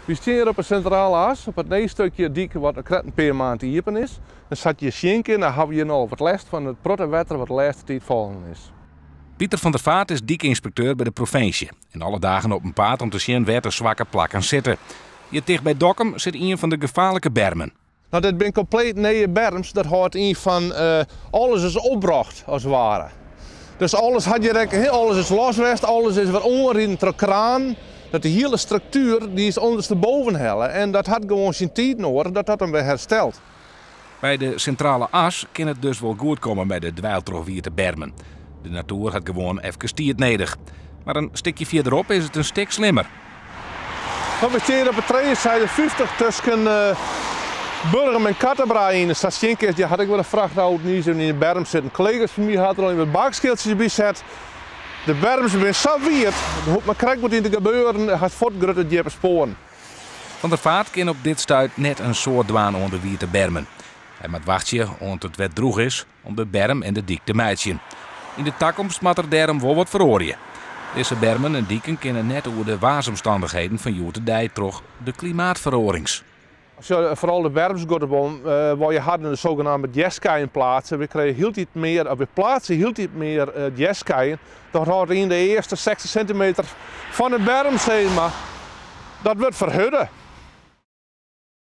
We staan hier op een centrale as, op het neestukje dik wat een paar maanden open is. Dan zat je schenken en dan hebben we hier nog wat last van het protte water wat de laatste tijd vallen is. Pieter van der Vaart is diekinspecteur bij de provincie. En alle dagen op een paard om te zien waar de zwakke plakken zitten. Hier dicht bij Dokkum zit een van de gevaarlijke bermen. Nou, dit zijn compleet nieuwe berms. Dat houdt in van alles is opbracht, als het ware. Dus alles is loswest, alles is weer onreden ter kraan. Dat de hele structuur die is ondersteboven hellen. En dat had gewoon zijn tijd nodig dat dat dan weer herstelt. Bij de centrale as kan het dus wel goed komen bij de dweiltrovier bermen. De natuur had gewoon even stiert nodig. Maar een stukje verderop is het een stuk slimmer. We staan op het 52 tussen Burgum en Kattenbraai in de station. Die had ik wel een vrachtauto niet in de berm zitten. Collega's van mij hadden al in de bakschildjes bezet. De berms zijn zo wierd. Maar krijg wat in te gebeuren, gaat voortgrutten die sporen. Van der Vaart kan op dit stuit net een soort dwaan onder wie te bermen. Hij moet wachten omdat het wet droeg is om de berm en de dik te meidjen. In de toekomst moet er daarom wel wat verhoren. Deze bermen en dieken kunnen net over de waarsomstandigheden van joertendij toch de klimaatverhorings. Als je vooral de berms gaat waar je hadden de zogenaamde jeskeien plaatsen, we kregen heel iets meer, of we plaatsen heel iets meer jeskeien. Dat houdt in de eerste 60 centimeter van de berm, zeg maar. Dat wordt verhudden.